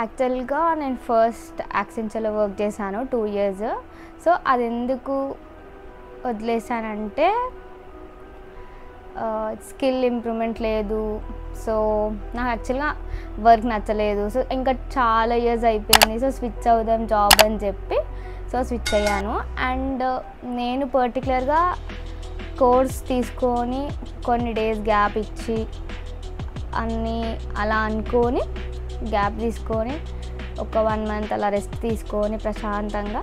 యాక్చువల్గా నేను first యాక్సెంచర్లో work చేశాను 2 years. సో అది ఎందుకు వదిలేసానంటే స్కిల్ ఇంప్రూవ్మెంట్ లేదు. సో నాకు యాక్చువల్గా వర్క్ నచ్చలేదు. సో ఇంకా చాలా ఇయర్స్ అయిపోయింది. సో స్విచ్ అవుదాం జాబ్ అని చెప్పి సో స్విచ్ అయ్యాను. అండ్ నేను పర్టికులర్గా కోర్స్ తీసుకొని కొన్ని డేస్ గ్యాప్ ఇచ్చి అన్నీ అలా అనుకొని గ్యాప్ తీసుకొని ఒక 1 month అలా రెస్ట్ తీసుకొని ప్రశాంతంగా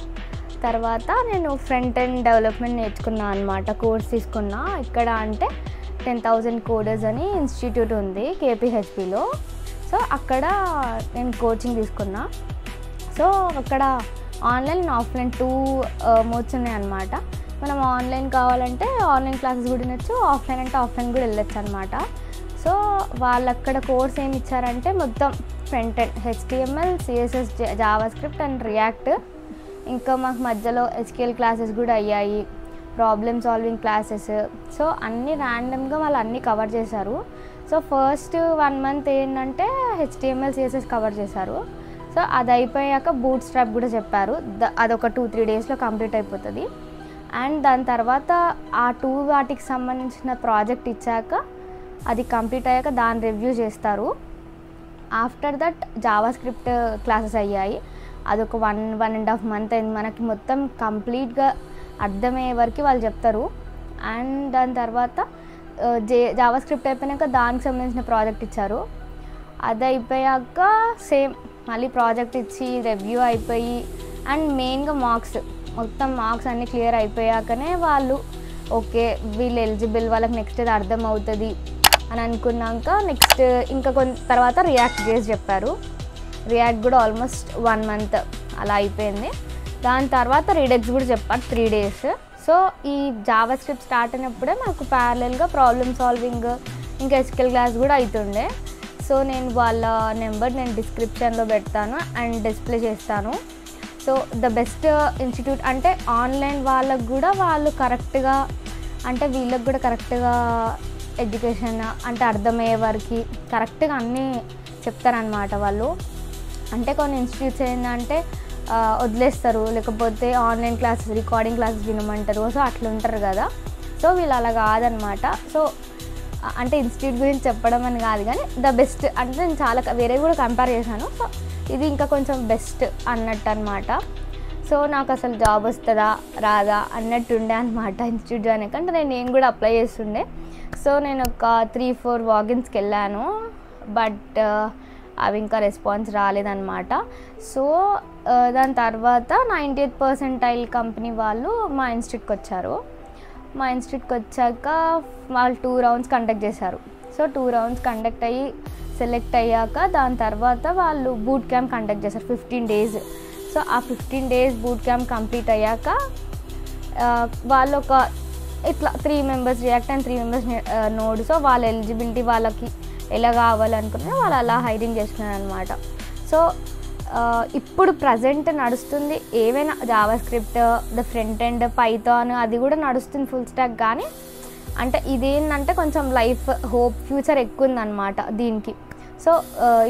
తర్వాత నేను ఫ్రంట్ ఎండ్ డెవలప్మెంట్ నేర్చుకున్నాను అనమాట. కోర్స్ తీసుకున్నా. ఇక్కడ అంటే 10,000 Coders అని ఇన్స్టిట్యూట్ ఉంది KPHPలో. సో అక్కడ నేను కోచింగ్ తీసుకున్నా. సో అక్కడ ఆన్లైన్ ఆఫ్లైన్ 2 మోడ్స్ ఉన్నాయన్నమాట. మనం ఆన్లైన్ కావాలంటే ఆన్లైన్ క్లాసెస్ కూడా వినొచ్చు, ఆఫ్లైన్ అంటే ఆఫ్లైన్ కూడా వెళ్ళొచ్చు అనమాట. సో వాళ్ళు అక్కడ కోర్స్ ఏమి ఇచ్చారంటే మొత్తం front end HTML, CSS, JavaScript and react. ఇంకా మాకు మధ్యలో SQL క్లాసెస్ కూడా అయ్యాయి, ప్రాబ్లమ్ సాల్వింగ్ క్లాసెస్. సో అన్నీ ర్యాండమ్గా వాళ్ళు అన్నీ కవర్ చేశారు. సో ఫస్ట్ 1 month ఏంటంటే HTML, CSS కవర్ చేశారు. సో అది అయిపోయాక బూట్ స్ట్రాప్ కూడా చెప్పారు. అదొక 2-3 daysలో కంప్లీట్ అయిపోతుంది. అండ్ దాని తర్వాత ఆ 2 వాటికి సంబంధించిన ప్రాజెక్ట్ ఇచ్చాక అది కంప్లీట్ అయ్యాక దాని రివ్యూ చేస్తారు. ఆఫ్టర్ దట్ జావాస్క్రిప్ట్ క్లాసెస్ అయ్యాయి. అదొక 1.5 month అయింది. మనకి మొత్తం కంప్లీట్గా అర్థమయ్యే వరకు వాళ్ళు చెప్తారు. అండ్ దాని తర్వాత జావాస్క్రిప్ట్ అయిపోయాక దానికి సంబంధించిన ప్రాజెక్ట్ ఇచ్చారు. అది అయిపోయాక సేమ్ మళ్ళీ ప్రాజెక్ట్ ఇచ్చి రివ్యూ అయిపోయి అండ్ మెయిన్గా మొత్తం మార్క్స్ అన్నీ క్లియర్ అయిపోయాకనే వాళ్ళు ఓకే వీళ్ళు ఎలిజిబుల్, వాళ్ళకి నెక్స్ట్ అది అర్థం అవుతుంది అని అనుకున్నాక నెక్స్ట్ ఇంకా తర్వాత రియాక్ట్ చేసి చెప్పారు. రియాక్ట్ కూడా ఆల్మోస్ట్ 1 month అలా అయిపోయింది. దాని తర్వాత రీడెక్స్ కూడా చెప్పారు 3 days. సో ఈ జావాస్క్రిప్ట్ స్టార్ట్ అయినప్పుడే మాకు ప్యారలల్గా ప్రాబ్లమ్ సాల్వింగ్ ఇంకా SQL క్లాస్ కూడా అవుతుండే. సో నేను వాళ్ళ నెంబర్ నేను డిస్క్రిప్షన్లో పెడతాను అండ్ డిస్ప్లే చేస్తాను. సో ద బెస్ట్ ఇన్స్టిట్యూట్ అంటే ఆన్లైన్ వాళ్ళకు కూడా వాళ్ళు కరెక్ట్గా అంటే వీళ్ళకి కూడా కరెక్ట్గా ఎడ్యుకేషన్ అంటే అర్థమయ్యే వరకు కరెక్ట్గా అన్నీ చెప్తారనమాట వాళ్ళు. అంటే కొన్ని ఇన్స్టిట్యూట్స్ ఏంటంటే వదిలేస్తారు, లేకపోతే ఆన్లైన్ క్లాసెస్ రికార్డింగ్ క్లాసెస్ వినమంటారు. సో అట్లా ఉంటారు కదా. సో వీళ్ళు అలా కాదనమాట. సో అంటే ఇన్స్టిట్యూట్ గురించి చెప్పడం అని కాదు కానీ ద బెస్ట్ అంటే నేను చాలా వేరే కూడా కంపేర్ చేశాను. సో ఇది ఇంకా కొంచెం బెస్ట్ అన్నట్టు అనమాట. సో నాకు అసలు జాబ్ వస్తుందా రాదా అన్నట్టు ఉండే అనమాట ఇన్స్టిట్యూట్ జాయిన్ అయ్యాక. నేను కూడా అప్లై చేస్తుండే. సో నేను ఒక 3-4 వాకిన్స్కి వెళ్ళాను. బట్ అవి ఇంకా రెస్పాన్స్ రాలేదన్నమాట. సో దాని తర్వాత 98th percentile కంపెనీ వాళ్ళు మా ఇన్స్టిట్యూట్కి వచ్చారు. మా ఇన్స్టిట్యూట్కి వచ్చాక వాళ్ళు 2 rounds కండక్ట్ చేశారు. సో 2 rounds కండక్ట్ అయ్యి సెలెక్ట్ అయ్యాక దాని తర్వాత వాళ్ళు బూట్ క్యాంప్ కండక్ట్ చేశారు 15 days. సో ఆ 15 days బూట్ క్యాంప్ కంప్లీట్ అయ్యాక వాళ్ళు ఒక ఇట్లా 3 members react and 3 members node. So వాళ్ళ ఎలిజిబిలిటీ వాళ్ళకి ఎలా కావాలనుకున్నా వాళ్ళు అలా హైరింగ్ చేస్తున్నారు అనమాట. సో ఇప్పుడు ప్రజెంట్ నడుస్తుంది ఏవైనా JavaScript, the front end, Python అది కూడా నడుస్తుంది ఫుల్ స్టాక్. కానీ అంటే ఇదేంటంటే కొంచెం లైఫ్ హోప్ ఫ్యూచర్ ఎక్కువ ఉందన్నమాట దీనికి. సో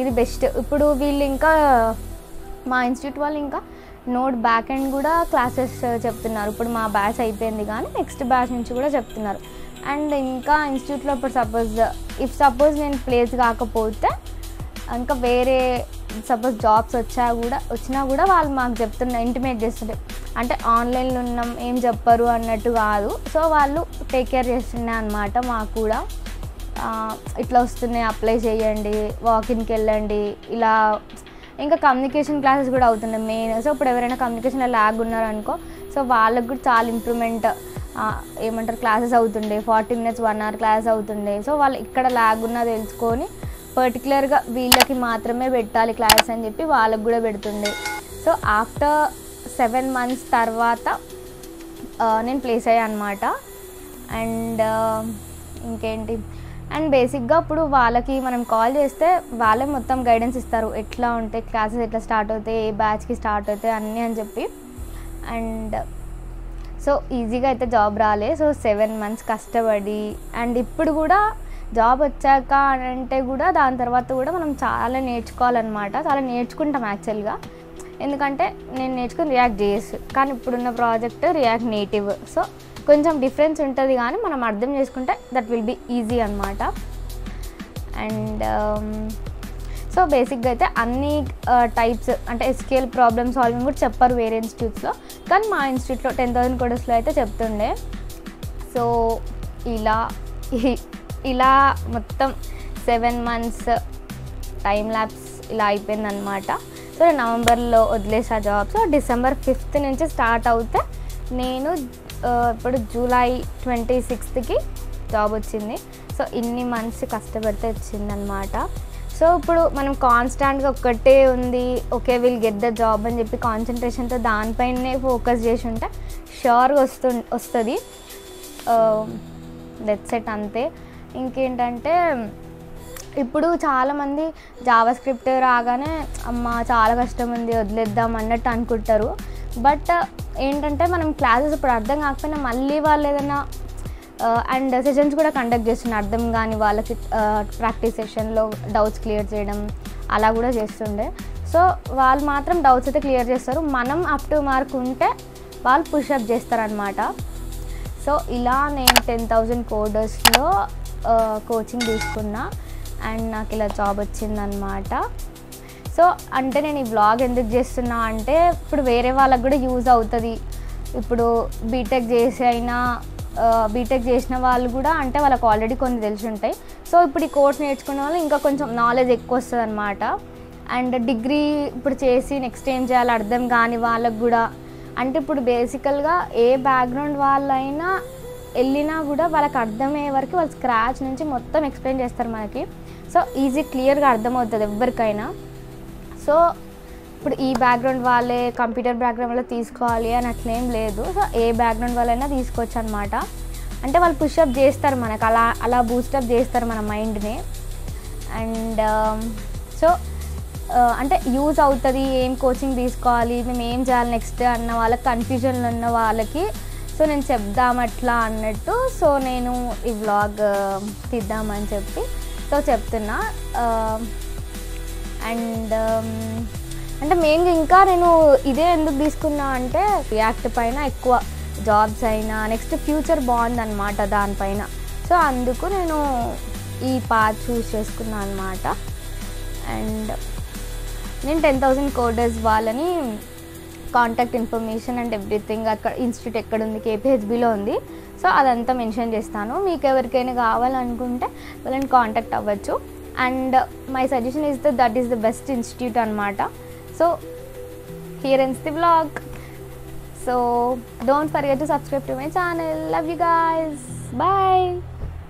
ఇది బెస్ట్. ఇప్పుడు వీళ్ళు ఇంకా మా ఇన్స్టిట్యూట్ వాళ్ళు ఇంకా నోడ్ బ్యాక్ ఎండ్ కూడా క్లాసెస్ చెప్తున్నారు. ఇప్పుడు మా బ్యాచ్ అయిపోయింది కానీ నెక్స్ట్ బ్యాచ్ నుంచి కూడా చెప్తున్నారు. అండ్ ఇంకా ఇన్స్టిట్యూట్లో ఇప్పుడు సపోజ్ నేను ప్లేస్ కాకపోతే ఇంకా వేరే సపోజ్ జాబ్స్ వచ్చినా కూడా వాళ్ళు మాకు ఇంటిమేట్ చేస్తుండే. అంటే ఆన్లైన్లో ఉన్నాం ఏం చెప్పరు అన్నట్టు కాదు. సో వాళ్ళు టేక్ కేర్ చేస్తుండే అనమాట. మాకు కూడా ఇట్లా వస్తున్నాయి అప్లై చేయండి, వాకిన్కి వెళ్ళండి ఇలా. ఇంకా కమ్యూనికేషన్ క్లాసెస్ కూడా అవుతున్నాయి మెయిన్. సో ఇప్పుడు ఎవరైనా కమ్యూనికేషన్లో ల్యాగ్ ఉన్నారనుకో, సో వాళ్ళకు కూడా చాలా ఇంప్రూవ్మెంట్ ఏమంటారు క్లాసెస్ అవుతుండే. 40 minutes 1 hour క్లాస్ అవుతుండే. సో వాళ్ళు ఇక్కడ ల్యాగ్ ఉన్నా తెలుసుకొని పర్టికులర్గా వీళ్ళకి మాత్రమే పెట్టాలి క్లాస్ అని చెప్పి వాళ్ళకు కూడా పెడుతుండే. సో ఆఫ్టర్ 7 months తర్వాత నేను ప్లేస్ అయ్యా అనమాట. అండ్ ఇంకేంటి అండ్ బేసిక్గా ఇప్పుడు వాళ్ళకి మనం కాల్ చేస్తే వాళ్ళే మొత్తం గైడెన్స్ ఇస్తారు, ఎట్లా ఉంటాయి క్లాసెస్, ఎట్లా స్టార్ట్ అవుతాయి, ఏ బ్యాచ్కి స్టార్ట్ అవుతాయి అన్నీ అని చెప్పి. అండ్ సో ఈజీగా అయితే జాబ్ రాలే. సో 7 months కష్టపడి అండ్ ఇప్పుడు కూడా జాబ్ వచ్చాక అని అంటే కూడా దాని తర్వాత కూడా మనం చాలా నేర్చుకోవాలన్నమాట. చాలా నేర్చుకుంటాం యాక్చువల్గా. ఎందుకంటే నేను నేర్చుకుని రియాక్ట్ జేఎస్, కానీ ఇప్పుడున్న ప్రాజెక్ట్ రియాక్ట్ నేటివ్. సో కొంచెం డిఫరెన్స్ ఉంటుంది, కానీ మనం అర్థం చేసుకుంటే దట్ విల్ బీ ఈజీ అనమాట. అండ్ సో బేసిక్గా అయితే అన్ని టైప్స్ అంటే SQL ప్రాబ్లమ్ సాల్వింగ్ కూడా చెప్పారు వేరే ఇన్స్టిట్యూట్స్లో, కానీ మా ఇన్స్టిట్యూట్లో 10,000 కోడర్స్లో అయితే చెప్తుండే. సో ఇలా మొత్తం 7 months టైం ల్యాబ్స్ ఇలా అయిపోయిందనమాట. సో నేను నవంబర్లో వదిలేసా జాబ్. సో December 5th నుంచి స్టార్ట్ అవుతే నేను ఇప్పుడు July 26th జాబ్ వచ్చింది. సో ఇన్ని మంత్స్ కష్టపడితే వచ్చిందనమాట. సో ఇప్పుడు మనం కాన్స్టాంట్గా ఒక్కటే ఉంది, okay will get the job అని చెప్పి కాన్సన్ట్రేషన్తో దానిపైనే ఫోకస్ చేసి ఉంటే షూర్గా వస్తుంది. దట్స్ ఇట్, అంతే. ఇంకేంటంటే ఇప్పుడు చాలామంది జావా స్క్రిప్ట్ రాగానే అమ్మ చాలా కష్టం ఉంది వదిలేద్దాం అన్నట్టు అనుకుంటారు. బట్ ఏంటంటే మనం క్లాసెస్ ఇప్పుడు అర్థం కాకపోయినా మళ్ళీ వాళ్ళు ఏదైనా అండ్ సెషన్స్ కూడా కండక్ట్ చేస్తున్నారు అర్థం కానీ వాళ్ళకి, ప్రాక్టీస్ సెషన్లో డౌట్స్ క్లియర్ చేయడం అలా కూడా చేస్తుండే. సో వాళ్ళు మాత్రం డౌట్స్ అయితే క్లియర్ చేస్తారు, మనం అప్ టు మార్క్ ఉంటే వాళ్ళు పుషప్ చేస్తారనమాట. సో ఇలా నేను 10,000 కోడర్స్లో కోచింగ్ తీసుకున్నా అండ్ నాకు ఇలా జాబ్ వచ్చిందనమాట. సో అంటే నేను ఈ వ్లాగ్ ఎందుకు చేస్తున్నా అంటే ఇప్పుడు వేరే వాళ్ళకి కూడా యూజ్ అవుతుంది. ఇప్పుడు బీటెక్ చేసిన వాళ్ళు కూడా అంటే వాళ్ళకి ఆల్రెడీ కొన్ని తెలిసి ఉంటాయి. సో ఇప్పుడు ఈ కోర్స్ నేర్చుకునే వాళ్ళు ఇంకా కొంచెం నాలెడ్జ్ ఎక్కువ వస్తుంది అనమాట. అండ్ డిగ్రీ ఇప్పుడు చేసి నెక్స్ట్ ఏం చేయాలో అర్థం కాని వాళ్ళకు కూడా, అంటే ఇప్పుడు బేసికల్గా ఏ బ్యాక్గ్రౌండ్ వాళ్ళైనా వెళ్ళినా కూడా వాళ్ళకి అర్థమయ్యే వరకు వాళ్ళు స్క్రాచ్ నుంచి మొత్తం ఎక్స్ప్లెయిన్ చేస్తారు మనకి. సో ఈజీ క్లియర్గా అర్థమవుతుంది ఎవరికైనా. సో ఇప్పుడు ఈ బ్యాక్గ్రౌండ్ వాళ్ళే కంప్యూటర్ బ్యాక్గ్రౌండ్ వల్ల తీసుకోవాలి అని అట్లేం లేదు. సో ఏ బ్యాక్గ్రౌండ్ వాళ్ళైనా తీసుకోవచ్చు అనమాట. అంటే వాళ్ళు పుషప్ చేస్తారు మనకు, అలా బూస్టప్ చేస్తారు మన మైండ్ని. అండ్ సో అంటే యూజ్ అవుతుంది, ఏం కోచింగ్ తీసుకోవాలి, మేము ఏం చేయాలి నెక్స్ట్ అన్న వాళ్ళకి, కన్ఫ్యూజన్లో ఉన్న వాళ్ళకి సో నేను చెప్దాం అట్లా అన్నట్టు. సో నేను ఈ వ్లాగ్ తీద్దామని చెప్పి సో చెప్తున్నా. అండ్ అంటే మెయిన్గా ఇంకా నేను ఇదే ఎందుకు తీసుకున్నా అంటే రియాక్ట్ పైన ఎక్కువ జాబ్స్ అయినా నెక్స్ట్ ఫ్యూచర్ బాగుందన్నమాట దానిపైన. సో అందుకు నేను ఈ పాత్ చూస్ చేసుకున్నాను అనమాట. అండ్ నేను 10,000 కోడర్స్ వాళ్ళని కాంటాక్ట్ ఇన్ఫర్మేషన్ అండ్ ఎవ్రీథింగ్, అక్కడ ఇన్స్టిట్యూట్ ఎక్కడ ఉంది, KPHBలో ఉంది. సో అదంతా మెన్షన్ చేస్తాను. మీకు ఎవరికైనా కావాలనుకుంటే వాళ్ళని కాంటాక్ట్ అవ్వచ్చు. And my suggestion is that is the best institute అనమాట. So here ends the vlog. So don't forget to subscribe to my channel. Love you guys. Bye.